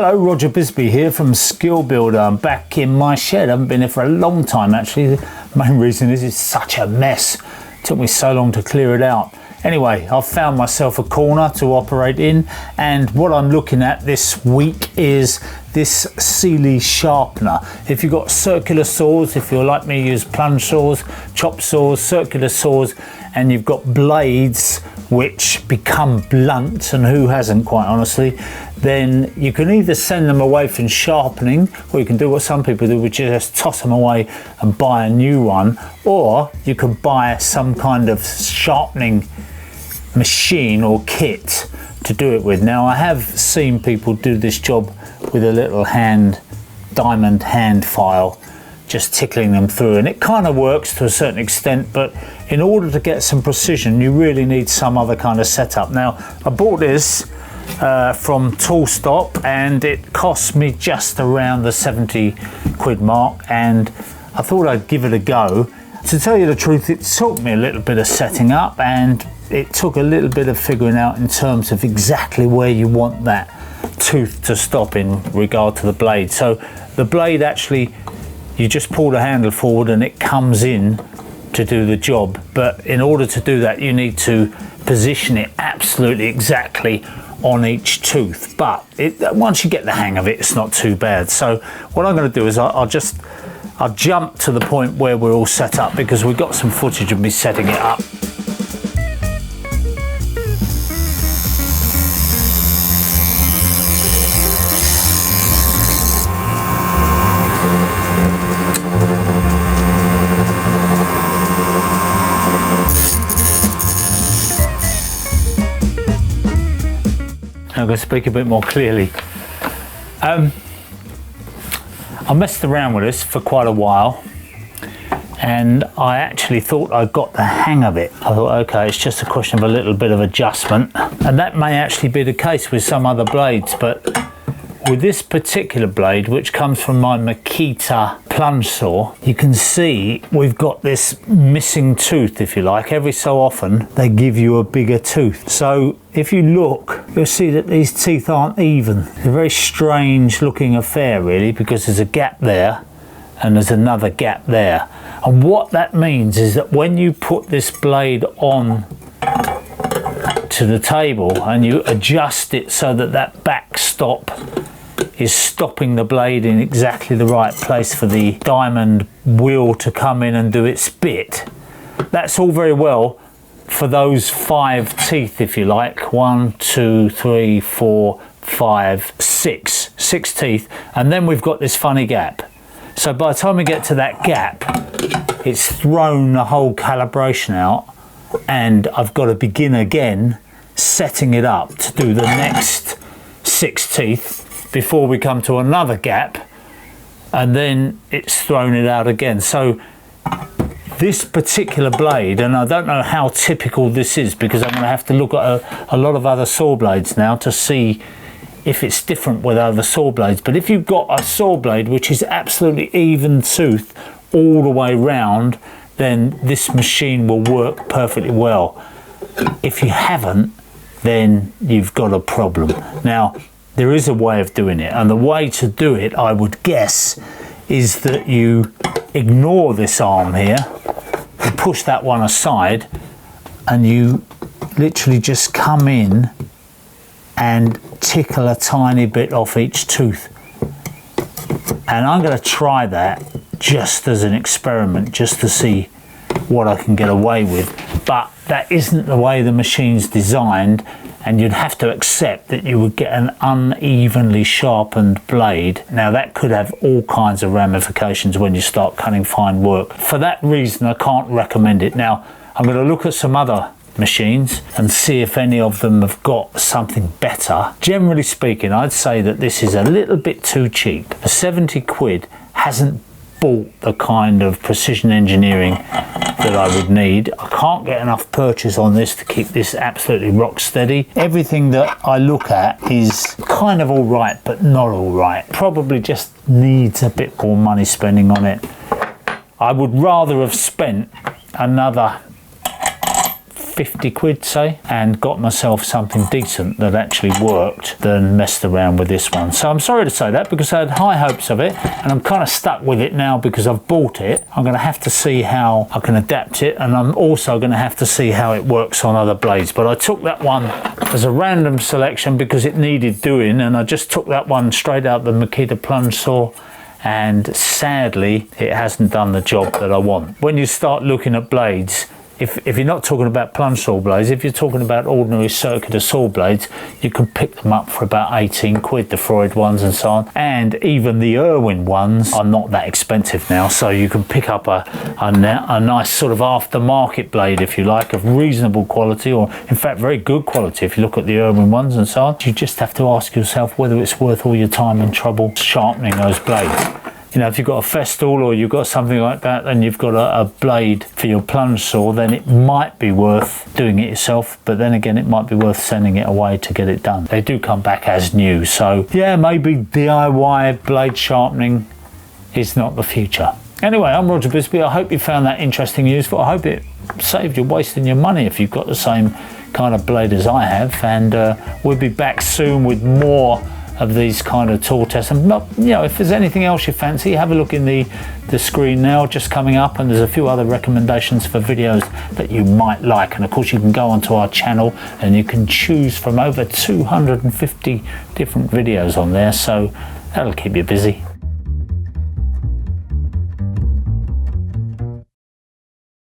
Hello, Roger Bisbee here from Skill Builder. I'm back in my shed. I haven't been here for a long time actually. The main reason is it's such a mess. It took me so long to clear it out. Anyway, I've found myself a corner to operate in, and what I'm looking at this week is this Sealey sharpener. If you've got circular saws, if you're like me, use plunge saws, chop saws, circular saws, and you've got blades which become blunt, and who hasn't, quite honestly, then you can either send them away from sharpening, or you can do what some people do, which is just toss them away and buy a new one, or you can buy some kind of sharpening machine or kit to do it with. Now, I have seen people do this job with a little diamond hand file, just tickling them through, and it kind of works to a certain extent, but in order to get some precision you really need some other kind of setup. Now, I bought this from Toolstop, and it cost me just around the 70 quid mark, and I thought I'd give it a go. To tell you the truth, it took me a little bit of setting up, and it took a little bit of figuring out in terms of exactly where you want that tooth to stop in regard to the blade. So the blade, actually, you just pull the handle forward and it comes in to do the job, but in order to do that you need to position it absolutely exactly on each tooth. But once you get the hang of it, it's not too bad. So what I'm going to do is I'll jump to the point where we're all set up, because we've got some footage of me setting it up. I'm going to speak a bit more clearly. I messed around with this for quite a while, and I actually thought I got the hang of it. I thought, okay, it's just a question of a little bit of adjustment, and that may actually be the case with some other blades, but with this particular blade, which comes from my Makita plunge saw, you can see we've got this missing tooth, if you like. Every so often they give you a bigger tooth. So if you look, you'll see that these teeth aren't even. It's a very strange looking affair, really, because there's a gap there and there's another gap there. And what that means is that when you put this blade on to the table and you adjust it so that that back stop is stopping the blade in exactly the right place for the diamond wheel to come in and do its bit, that's all very well for those 5 teeth, if you like. 1, 2, 3, 4, 5, 6. 6 teeth, and then we've got this funny gap. So by the time we get to that gap, it's thrown the whole calibration out, and I've got to begin again setting it up to do the next 6 teeth before we come to another gap, and then it's thrown it out again. So this particular blade, and I don't know how typical this is, because I'm going to have to look at a lot of other saw blades now to see if it's different with other saw blades, but if you've got a saw blade which is absolutely even tooth all the way round, then this machine will work perfectly well. If you haven't, then you've got a problem. Now, there is a way of doing it, and the way to do it, I would guess, is that you ignore this arm here, you push that one aside, and you literally just come in and tickle a tiny bit off each tooth. And I'm going to try that just as an experiment, just to see what I can get away with. But that isn't the way the machine's designed, and you'd have to accept that you would get an unevenly sharpened blade. Now, that could have all kinds of ramifications when you start cutting fine work. For that reason, I can't recommend it. Now, I'm going to look at some other machines and see if any of them have got something better. Generally speaking, I'd say that this is a little bit too cheap. For 70 quid hasn't bought the kind of precision engineering that I would need. I can't get enough purchase on this to keep this absolutely rock steady. Everything that I look at is kind of all right, but not all right. Probably just needs a bit more money spending on it. I would rather have spent another 50 quid say, and got myself something decent that actually worked than messed around with this one. So I'm sorry to say that, because I had high hopes of it, and I'm kind of stuck with it now because I've bought it. I'm going to have to see how I can adapt it, and I'm also going to have to see how it works on other blades. But I took that one as a random selection because it needed doing, and I just took that one straight out the Makita plunge saw, and sadly it hasn't done the job that I want. When you start looking at blades, if you're not talking about plunge saw blades, if you're talking about ordinary circular saw blades, you can pick them up for about 18 quid, the Freud ones and so on. And even the Irwin ones are not that expensive now, so you can pick up a nice sort of aftermarket blade, if you like, of reasonable quality, or in fact very good quality if you look at the Irwin ones and so on. You just have to ask yourself whether it's worth all your time and trouble sharpening those blades. You know, if you've got a Festool or you've got something like that, and you've got a blade for your plunge saw, then it might be worth doing it yourself, but then again it might be worth sending it away to get it done. They do come back as new, so yeah, maybe DIY blade sharpening is not the future. Anyway, I'm Roger Bisbee. I hope you found that interesting and useful. I hope it saved you wasting your money if you've got the same kind of blade as I have, and we'll be back soon with more of these kind of tool tests. And you know, if there's anything else you fancy, have a look in the screen now just coming up, and there's a few other recommendations for videos that you might like. And of course you can go onto our channel and you can choose from over 250 different videos on there, so that'll keep you busy.